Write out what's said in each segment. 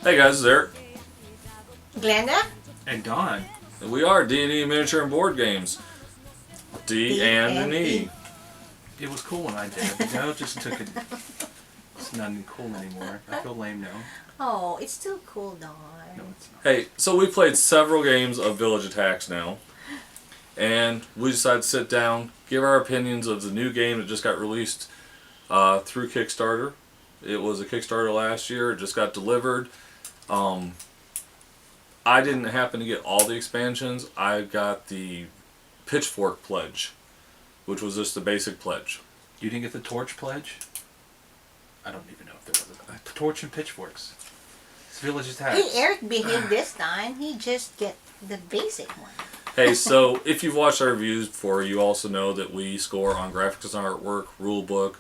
Hey guys, it's Eric. Glenda? And Dawn. And we are D&E Miniature and Board Games. D and E. It was cool when I did it, but now it just took it. It's not even cool anymore. I feel lame now. Oh, it's still cool, Dawn. No, it's not. Hey, so we played several games of Village Attacks now. And we decided to sit down, give our opinions of the new game that just got released through Kickstarter. It was a Kickstarter last year. It just got delivered. I didn't happen to get all the expansions. I got the Pitchfork Pledge, which was just the basic pledge. You didn't get the Torch Pledge? I don't even know if there was a torch and pitchforks. It's Village Attacks. Hey, Eric behaved this time. He just get the basic one. Hey, so if you've watched our reviews before, you also know that we score on graphics and artwork, rulebook,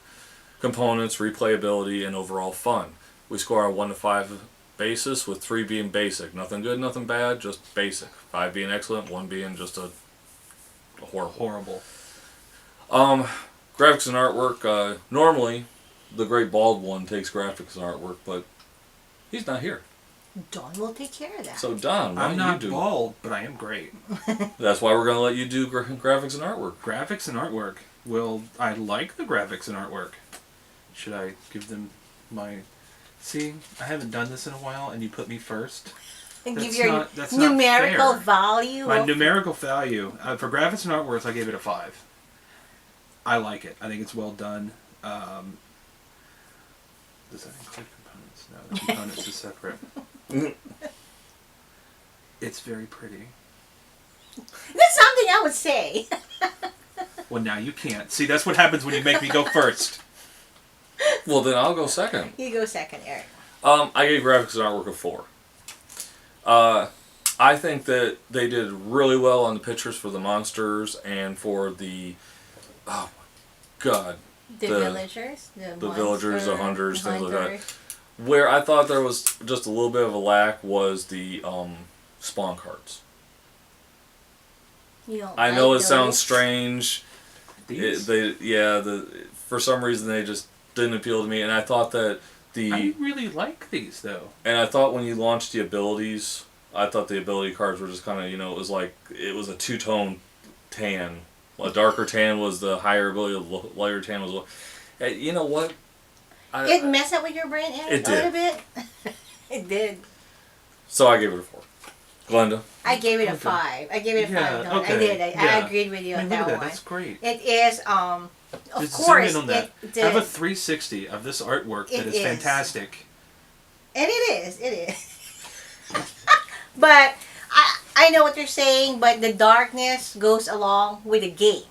components, replayability, and overall fun. We score on a 1 to 5 basis, with 3 being basic. Nothing good, nothing bad, just basic. 5 being excellent, 1 being just a horrible. Graphics and artwork, normally the Great Bald One takes graphics and artwork, but he's not here. Dawn will take care of that. So Don, why I'm don't not you do? bald, but I am great. That's why we're going to let you do graphics and artwork. Graphics and artwork. Well, I like the graphics and artwork. Should I give them my... See, I haven't done this in a while, and you put me first. And give That's your not- that's not numerical fair. value. My of- numerical value. For graphics and artwork, I gave it a 5. I like it. I think it's well done. Does that include components? No, the components is separate. It's very pretty. That's something I would say. Well, now you can't. See, that's what happens when you make me go first. Well, then I'll go second. You go second, Eric. I gave graphics and artwork a 4. I think that they did really well on the pictures for the monsters and for the, oh my god, The villagers, the villagers, the hunters, things like that. Where I thought there was just a little bit of a lack was the spawn cards. You don't I know like it sounds those? strange. These? For some reason they just didn't appeal to me, and I thought that I really like these, though. And I thought when you launched the abilities, I thought the ability cards were just kind of, it was a two-tone tan. A darker tan was the higher ability, a lighter tan was low. You know what? It messed up with your brain, Eric, It a little did. bit. It did. So I gave it a 4. Glenda? I gave it a Okay. 5. I gave it a 5. Yeah, Dawn. okay. I did. I Yeah. agreed with you I on mean, look that at one. That's great. It is, of Just course, zoom in on that. it Have a did. 360 of this artwork that It is is. fantastic. And it is. But I know what you're saying, but the darkness goes along with the game.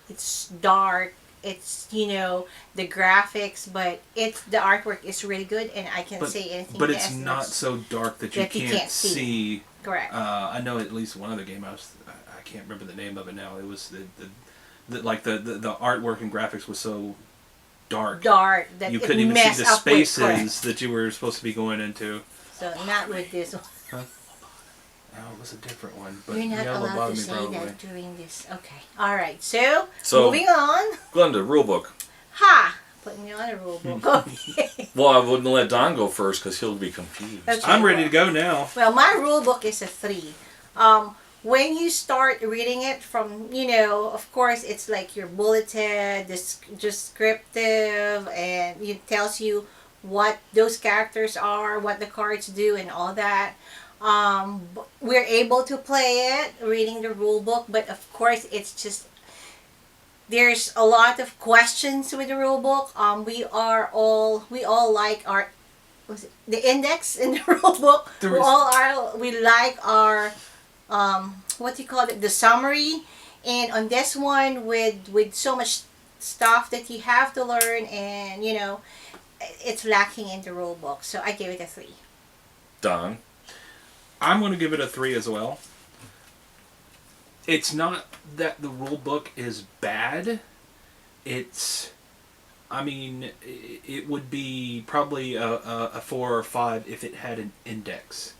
It's dark, it's, the graphics, but the artwork is really good, and I can't say anything But less. it's not so dark that you can't see. Correct. I know at least one other game I can't remember the name of it now. It was the artwork and graphics was so dark. Dark that You it couldn't even see messed the up with spaces that you were supposed to be going into. So not with this one. Oh, it was a different one. But You're not yellow allowed bothered to me say probably. that during this. Okay. All right. So So- moving on. Glenda, rulebook. Ha! Put me on a rule book. Okay. Well, I wouldn't let Don go first because he'll be confused. Okay. I'm ready to go now. Well, my rule book is a 3. When you start reading it from, of course, it's like your bulleted, descriptive, and it tells you what those characters are, what the cards do, and all that. We're able to play it reading the rule book, but of course, it's just there's a lot of questions with the rule book. We all like our the index in the rule book. We like our what do you call it, the summary, and on this one with so much stuff that you have to learn, and it's lacking in the rule book, so I gave it a 3. Don? I'm going to give it a 3 as well. It's not that the rule book is bad. It would be probably a 4 or 5 if it had an index.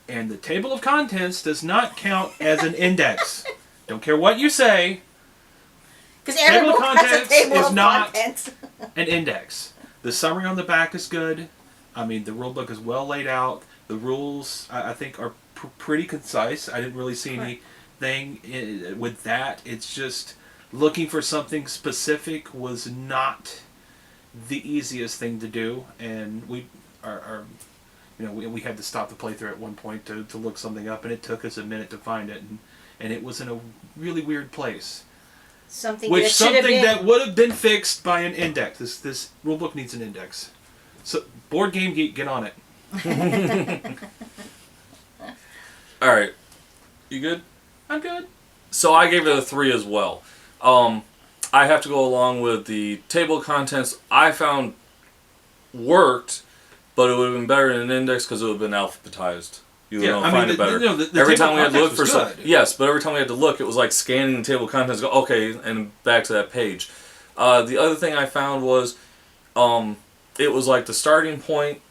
And the table of contents does not count as an index. Don't care what you say. Because every Table of book has a contents table is of not- contents. An index. The summary on the back is good. I mean, the rule book is well laid out. The rules, I think, are pretty concise. I didn't really see Right. anything with that. It's just looking for something specific was not the easiest thing to do, and we are we had to stop the playthrough at one point to look something up, and it took us a minute to find it, and it was in a really weird place. Something Which that should have something been. that would have been fixed by an index. This rulebook needs an index. So Board Game Geek, get on it. All right, you good? I'm good. So I gave it a 3 as well. I have to go along with the table of contents I found worked, but it would have been better in an index because it would have been alphabetized. You would find it better. The Every table time we had to look context for was some, good. yes, but every time we had to look, it was like scanning the table of contents. Go okay, and back to that page. The other thing I found was, it was like the starting point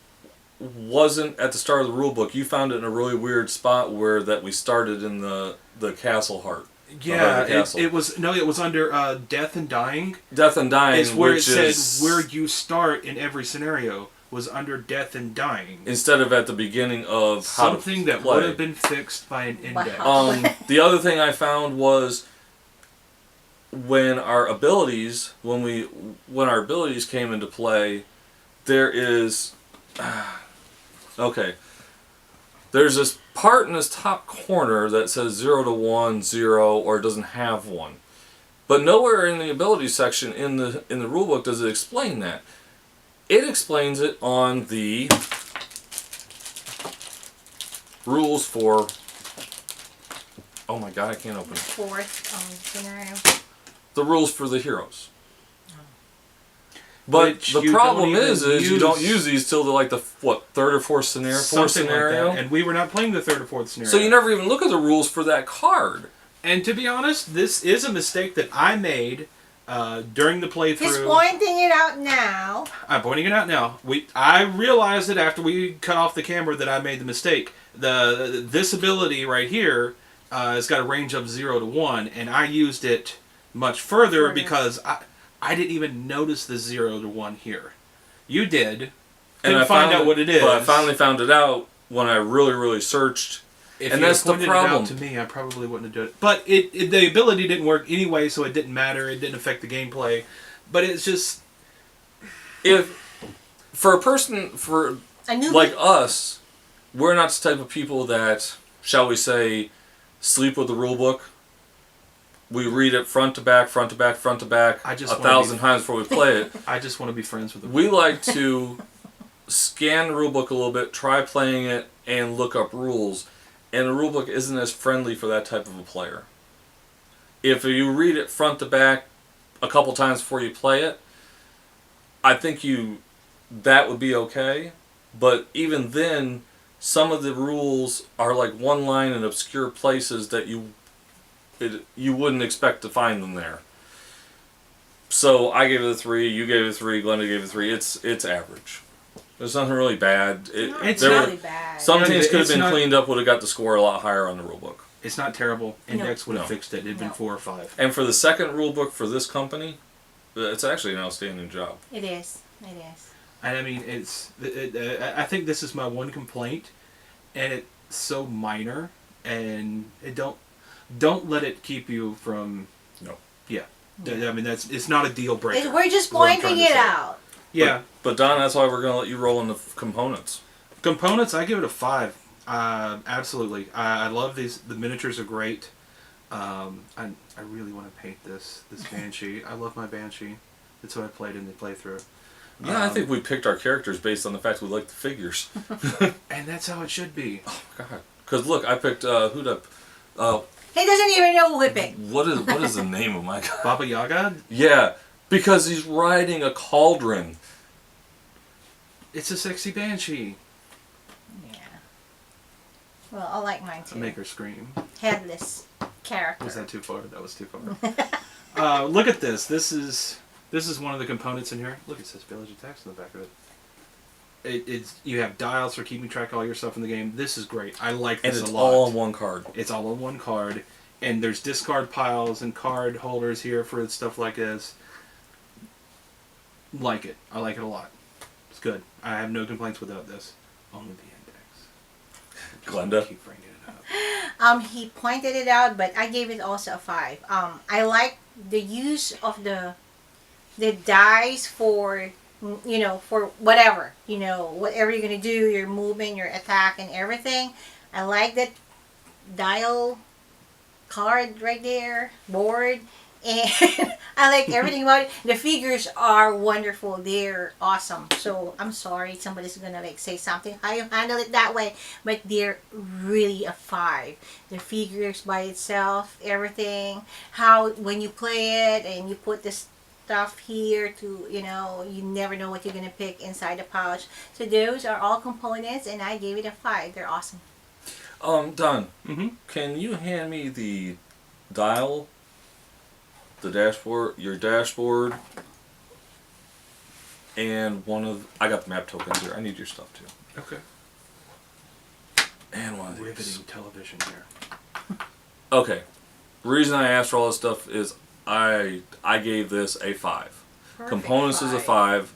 wasn't at the start of the rule book. You found it in a really weird spot where that we started in the castle heart. Yeah, the castle. it was under Death and Dying. Death and Dying, It's where it which said is where you start in every scenario was under Death and Dying. instead of at the beginning of how Something to that play. would have been fixed by an index. Wow. The other thing I found was when our abilities came into play, there is okay. There's this part in this top corner that says 0 to 1, 0, or it doesn't have 1. But nowhere in the ability section in the rulebook does it explain that. It explains it on the rules for. Oh my god, I can't open it. Fourth scenario. The rules for the heroes. But Which the you problem don't is even you don't use- use these till the third or fourth scenario. Something like that. And we were not playing the third or fourth scenario. So you never even look at the rules for that card. And to be honest, this is a mistake that I made during the playthrough. He's pointing it out now. I'm pointing it out now. I realized it after we cut off the camera that I made the mistake. This ability right here has got a range of 0 to 1, and I used it much further because I didn't even notice the 0 to 1 here. You did. And I find out what it is. But I finally found it out when I really, really searched. If and you that's had the pointed problem. it out to me, I probably wouldn't have done it. But the ability didn't work anyway, so it didn't matter. It didn't affect the gameplay. But it's just If for a person A newbie. like us, we're not the type of people that, shall we say, sleep with the rule book. We read it front to back, front to back, front to back, I just 1,000 times before we play it. I just want to be friends with the We like to scan the rulebook a little bit, try playing it, and look up rules. And the rulebook isn't as friendly for that type of a player. If you read it front to back a couple times before you play it, I think that would be okay. But even then, some of the rules are like one line in obscure places that you wouldn't expect to find them there. So I gave it a 3, you gave it a 3, Glenda gave it a 3. It's average. There's nothing really bad. It's Not not- really bad. Some Yeah, things could have it's been not- cleaned up, would have got the score a lot higher on the rulebook. It's not terrible. Index would have No. fixed it. It'd been No. 4 or 5. And for the second rulebook for this company, it's actually an outstanding job. It is. It is. And I mean, I think this is my one complaint, and it's so minor, and don't let it keep you from. No. Yeah. I mean, it's not a deal breaker. We're just is what I'm pointing trying to it say. out. Yeah. But Don, that's why we're going to let you roll in the components. Components, I give it a 5. Absolutely. I love these. The miniatures are great. I really want to paint this Banshee. I love my Banshee. That's what I played in the playthrough. Yeah, I think we picked our characters based on the fact we like the figures. And that's how it should be. Oh, God. Because look, I picked, who did He doesn't even know who we picked. what is the name of my guy? Baba Yaga? Yeah, because he's riding a cauldron. It's a sexy Banshee. Yeah. Well, I like mine To too. make her scream. Headless character. Was that too far? That was too far. Look at this. This is one of the components in here. Look, it says Village of Text on the back of it. You have dials for keeping track of all your stuff in the game. This is great. I like And this it's a lot. all on one card. It's all on one card, and there's discard piles and card holders here for stuff like this. Like it. I like it a lot. It's good. I have no complaints without this. Only the index. Glenda? Keep bringing it up. He pointed it out, but I gave it also a 5. I like the use of the dice for, for whatever, whatever you're gonna do, your movement, your attack, and everything. I like that dial card right there, board, and I like everything about it. The figures are wonderful. They're awesome. So I'm sorry somebody's gonna say something how you handle it that way, but they're really a 5. The figures by itself, everything, how when you play it and you put this stuff here to, you never know what you're gonna pick inside the pouch. So those are all components, and I gave it a 5. They're awesome. Don, Mm-hmm. can you hand me the dial, the dashboard, your dashboard, and I got the map tokens here. I need your stuff too. Okay. And one of these. Riveting television here. Okay. The reason I asked for all this stuff is I gave this a 5. Perfect Components is a 5.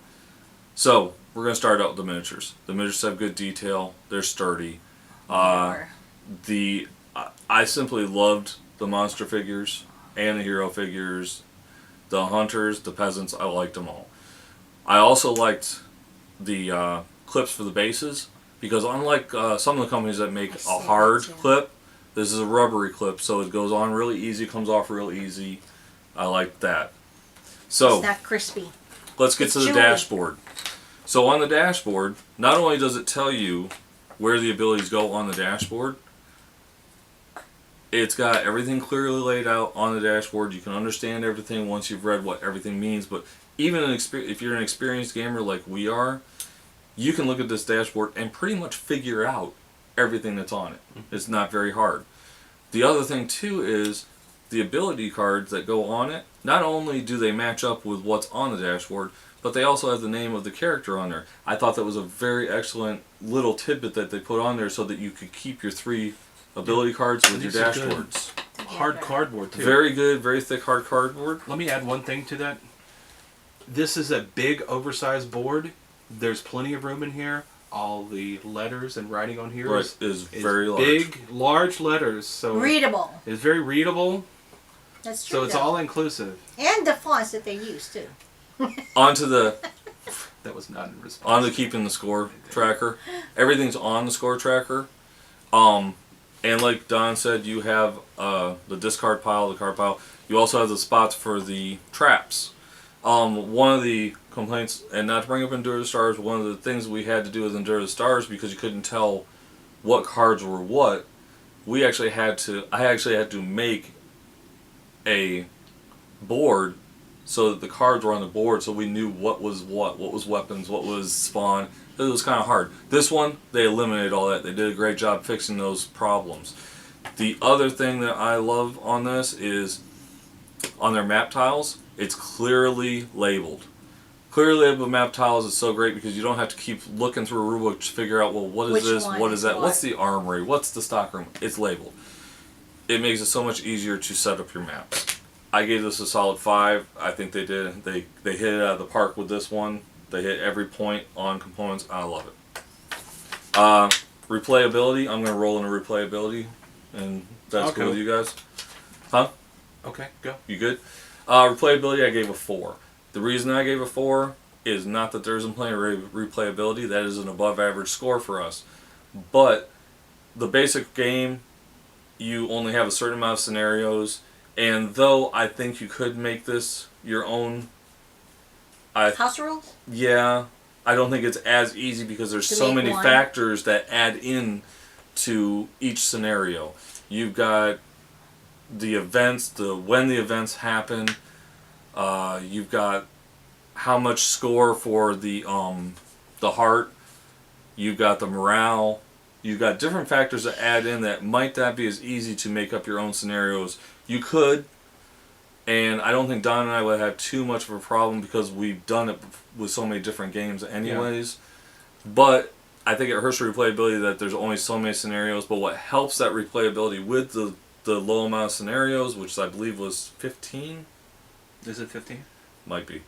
So we're gonna start out with the miniatures. The miniatures have good detail. They're sturdy. I simply loved the monster figures and the hero figures, the hunters, the peasants. I liked them all. I also liked the clips for the bases because unlike some of the companies that make a hard clip, this is a rubbery clip, so it goes on really easy, comes off real easy. I like that. So It's not crispy. let's get It's to the chewy. dashboard. So on the dashboard, not only does it tell you where the abilities go on the dashboard, it's got everything clearly laid out on the dashboard. You can understand everything once you've read what everything means. But even if you're an experienced gamer like we are, you can look at this dashboard and pretty much figure out everything that's on it. It's not very hard. The other thing too is the ability cards that go on it. Not only do they match up with what's on the dashboard, but they also have the name of the character on there. I thought that was a very excellent little tidbit that they put on there so that you could keep your 3 ability cards with your These are good. dashboards. Hard cardboard too. Very good, very thick hard cardboard. Let me add one thing to that. This is a big, oversized board. There's plenty of room in here. All the letters and writing on here Is very large. big, large letters. So Readable. it's very readable. That's true. So it's though. all inclusive. And the fonts that they use too. Onto the That was not in response. on the keeping the score tracker. Everything's on the score tracker. And like Don said, you have the discard pile, the card pile. You also have the spots for the traps. One of the complaints, and not to bring up Endure the Stars, one of the things we had to do with Endure the Stars because you couldn't tell what cards were what. I actually had to make a board so that the cards were on the board so we knew what was weapons, what was spawn. It was kind of hard. This one, they eliminated all that. They did a great job fixing those problems. The other thing that I love on this is on their map tiles, it's clearly labeled. Clearly labeled map tiles is so great because you don't have to keep looking through a rulebook to figure out, well, what is Which this, one what is is that, what? what's the armory, what's the stockroom. It's labeled. It makes it so much easier to set up your maps. I gave this a solid 5. I think they did. They hit it out of the park with this one. They hit every point on components. I love it. Replayability. I'm going to roll into replayability, and that's Okay. cool with you guys. Huh? Okay, go. You good? Replayability, I gave a 4. The reason I gave a 4 is not that there isn't plenty of replayability. That is an above average score for us. But the basic game, you only have a certain amount of scenarios. And though I think you could make this your own, House rules? yeah, I don't think it's as easy because there's To so make many one? factors that add in to each scenario. You've got the events, when the events happen. You've got how much score for the heart. You've got the morale. You've got different factors that add in that might not be as easy to make up your own scenarios. You could, and I don't think Don and I would have too much of a problem because we've done it with so many different games anyways. Yeah. But I think it hurts your replayability that there's only so many scenarios. But what helps that replayability with the low amount of scenarios, which I believe was 15? Is it 15? Might be.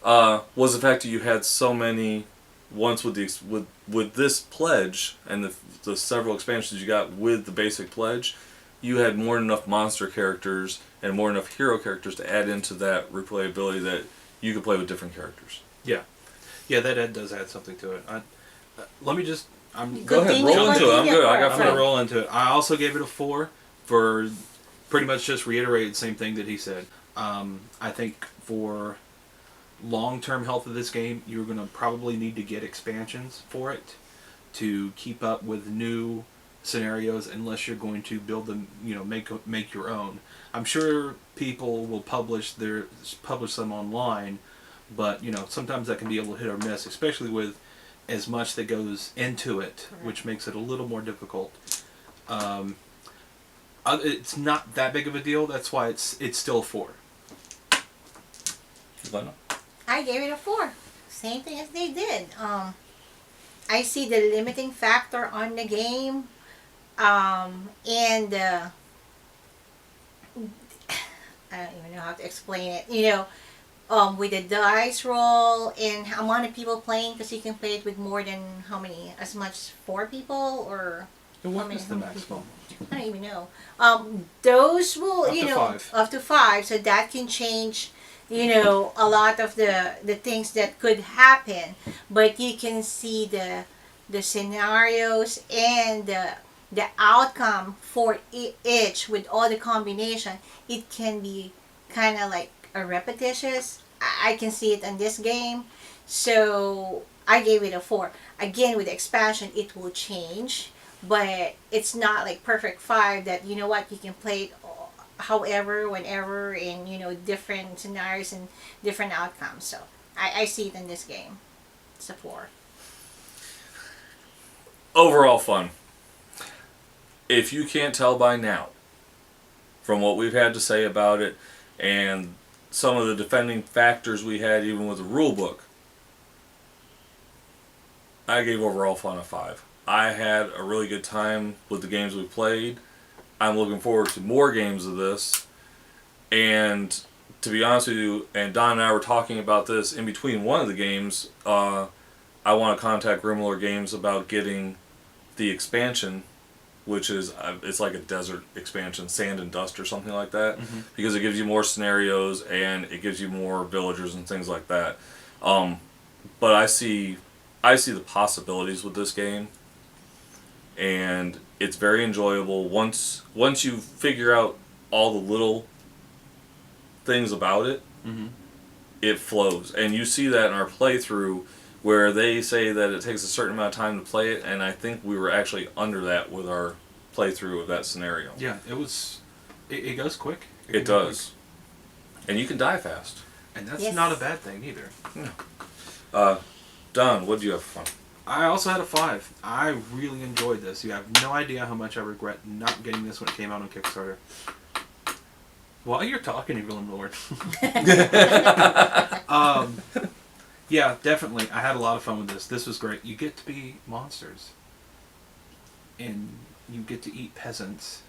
Was the fact that you had so many once with with this pledge and the several expansions you got with the basic pledge, you had more than enough monster characters and more than enough hero characters to add into that replayability that you could play with different characters. Yeah, yeah, that does add something to it. Let me just. Go ahead, roll into it. I'm good. I got I'm fun. gonna roll into it. I also gave it a 4 for pretty much just reiterated the same thing that he said. I think for long-term health of this game, you're gonna probably need to get expansions for it to keep up with new scenarios, unless you're going to build them, make your own. I'm sure people will publish them online, but sometimes that can be a little hit or miss, especially with as much that goes into it, which makes it a little more difficult. It's not that big of a deal. That's why it's still a 4. I gave it a 4. Same thing as they did. I see the limiting factor on the game, and I don't even know how to explain it. With the dice roll and how many people playing, because you can play it with more than how many? As much 4 people or What is the maximum? I don't even know. Those will, Up to 5. up to 5, so that can change, a lot of the things that could happen. But you can see the scenarios and the outcome for each with all the combination. It can be kind of like a repetitious. I can see it in this game, so I gave it a 4. Again, with the expansion, it will change. But it's not like perfect 5 that you can play it however, whenever, in different scenarios and different outcomes. So I see it in this game. It's a 4. Overall fun. If you can't tell by now, from what we've had to say about it, and some of the defending factors we had even with the rule book, I gave overall fun a 5. I had a really good time with the games we played. I'm looking forward to more games of this. And to be honest with you, and Don and I were talking about this in between one of the games, I want to contact Grimlord Games about getting the expansion, which is, it's like a desert expansion, sand and dust or something like that, because it gives you more scenarios and it gives you more villagers and things like that. But I see the possibilities with this game. And it's very enjoyable once you figure out all the little things about it. It flows, and you see that in our playthrough where they say that it takes a certain amount of time to play it, and I think we were actually under that with our playthrough of that scenario. Yeah, it goes quick. It does, and you can die fast, and that's not a bad thing either. Don, what did you have for fun? I also had a 5. I really enjoyed this. You have no idea how much I regret not getting this when it came out on Kickstarter. While you're talking, Grimlord. Yeah, definitely. I had a lot of fun with this. This was great. You get to be monsters. And you get to eat peasants.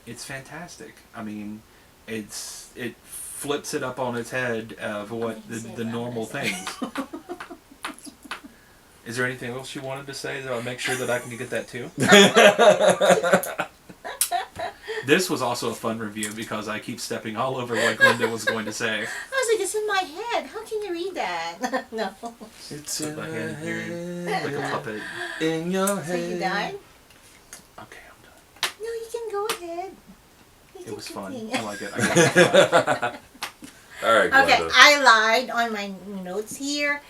It's fantastic. I mean, it flips it up on its head of what the normal things. Is there anything else you wanted to say that I'll make sure that I can get that too? This was also a fun review because I keep stepping all over what Linda was going to say. I was like, it's in my head. How can you read that? No. It's in my head. head. Like a puppet. In your head. So you done? Okay, I'm done. No, you can go ahead. It was fun. continue. I like it. I got it. All right, Glenda. Okay, I lied on my notes here.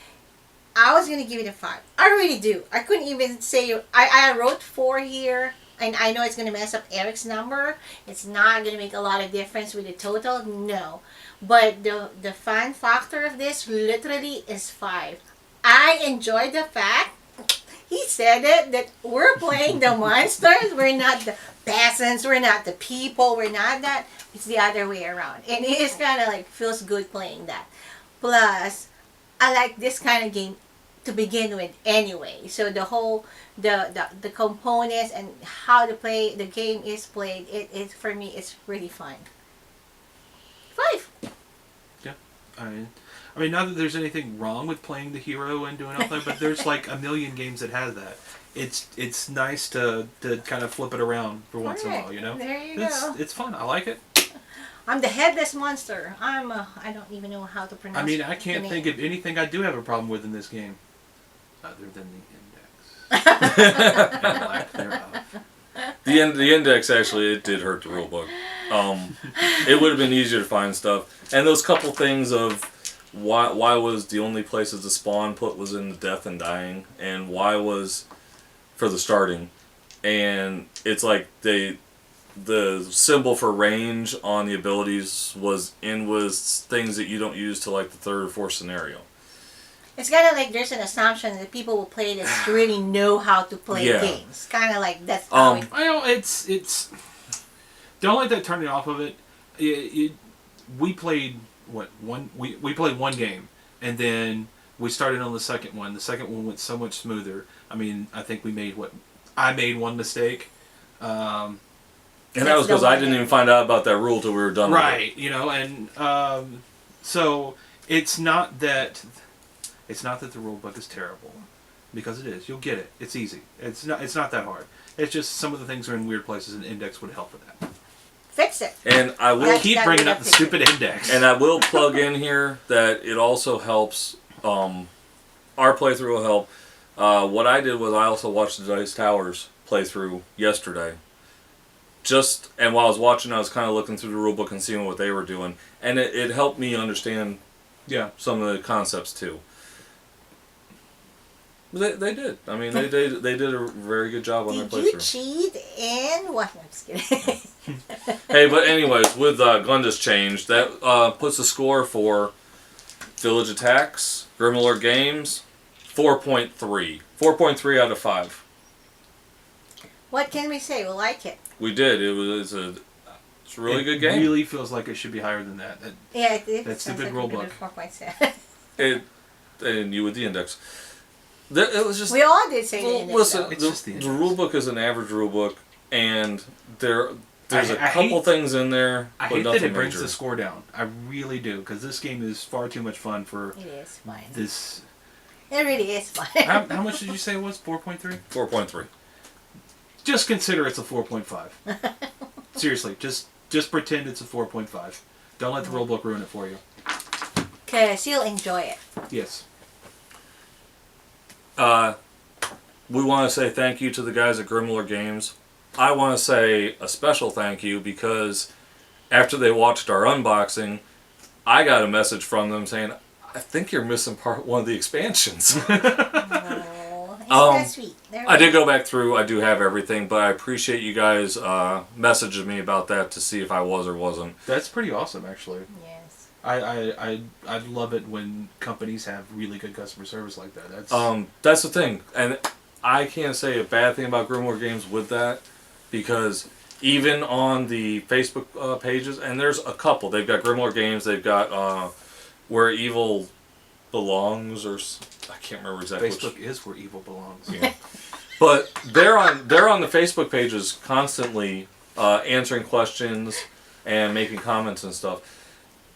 I was gonna give it a 5. I really do. I couldn't even say. I wrote 4 here, and I know it's gonna mess up Eric's number. It's not gonna make a lot of difference with the total. No, but the fun factor of this literally is 5. I enjoyed the fact he said it that we're playing the monsters. We're not the peasants. We're not the people. We're not that. It's the other way around, and it is kind of like feels good playing that. Plus, I like this kind of game to begin with anyway. So the whole the components and how the game is played, it for me it's really fun. 5. Yeah. I mean, not that there's anything wrong with playing the hero and doing all that, but there's like a million games that has that. It's nice to kind of flip it around for once in a while, you know. There you go. It's fun. I like it. I'm the headless monster. I don't even know how to pronounce. I mean, I the can't name. think of anything I do have a problem with in this game, other than the index. And lack thereof. The index actually it did hurt the rule book. It would have been easier to find stuff, and those couple things of why was the only places to spawn put was in the death and dying, and why was for the starting, and it's like the symbol for range on the abilities was things that you don't use till like the third or fourth scenario. It's kind of like there's an assumption that people will play this to really know how to play games. Kind of like that's how it... I know it's don't let that turn you off of it. We played we played one game, and then we started on the second one. The second one went so much smoother. I mean, I think I made one mistake. And that was because I didn't even find out about that rule till we were done with it. Right, you know, and so it's not that the rule book is terrible, because it is. You'll get it. It's easy. It's not that hard. It's just some of the things are in weird places, and index would help with that. Fix it. And I will Keep bringing up the stupid index. And I will plug in here that it also helps. Our playthrough will help. What I did was I also watched the Dice Towers playthrough yesterday. And while I was watching, I was kind of looking through the rulebook and seeing what they were doing, and it helped me understand, some of the concepts too. They did. I mean, they did a very good job on their playthrough. Did you cheat and what? I'm just kidding. Hey, but anyways, with Glenda's change, that puts the score for Village Attacks, Grimlord Games, 4.3. 4.3 out of 5. What can we say? We like it. We did. It's a really good game. It really feels like it should be higher than that. Yeah, it That stupid like rule book. 4.7. And you with the index. It was just. We all did say the index. Listen, Though. the rule book is an average rule book, and there's a couple things in there. I but hate nothing that it brings major. the score down. I really do, because this game is far too much fun for It is fun. this. It really is fun. How much did you say it was? 4.3? 4.3. Just consider it's a 4.5. Seriously, just pretend it's a 4.5. Don't let the rule book ruin it for you. Because you'll enjoy it. Yes. We want to say thank you to the guys at Grimlord Games. I want to say a special thank you because after they watched our unboxing, I got a message from them saying, I think you're missing part one of the expansions. Oh, isn't that sweet? I did go back through. I do have everything, but I appreciate you guys messaging me about that to see if I was or wasn't. That's pretty awesome, actually. Yes. I love it when companies have really good customer service like that. That's the thing, and I can't say a bad thing about Grimlord Games with that, because even on the Facebook pages, and there's a couple. They've got Grimlord Games. They've got Where Evil Belongs, or I can't remember exactly. Facebook is where evil belongs. Yeah. But they're on the Facebook pages constantly answering questions and making comments and stuff.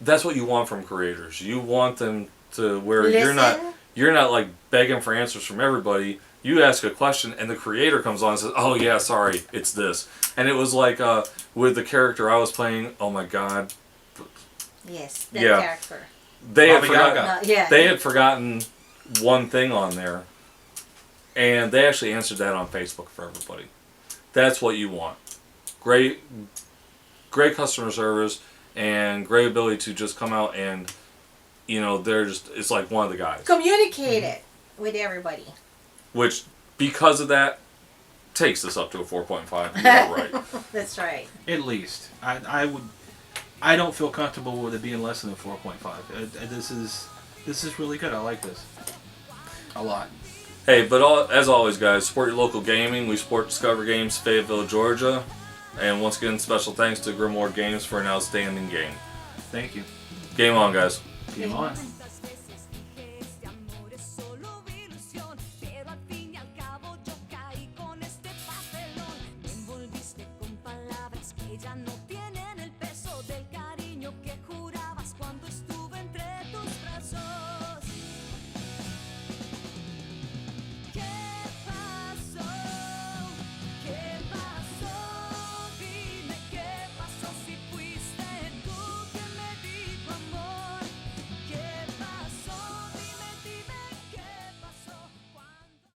That's what you want from creators. You want them to where you're not like begging for answers from everybody. You ask a question and the creator comes on and says, "Oh yeah, sorry, it's this." And it was like with the character I was playing. Oh my god. Yes, that character. They had They had forgotten one thing on there, and they actually answered that on Facebook for everybody. That's what you want. Great customer service and great ability to just come out and, it's like one of the guys. Communicate it with everybody. Which, because of that, takes this up to a 4.5. You're right. That's right. At least. I don't feel comfortable with it being less than a 4.5. This is really good. I like this a lot. Hey, but as always, guys, support your local gaming. We support Discover Games, Fayetteville, Georgia. And once again, special thanks to Grimlord Games for an outstanding game. Thank you. Game on, guys. Game on.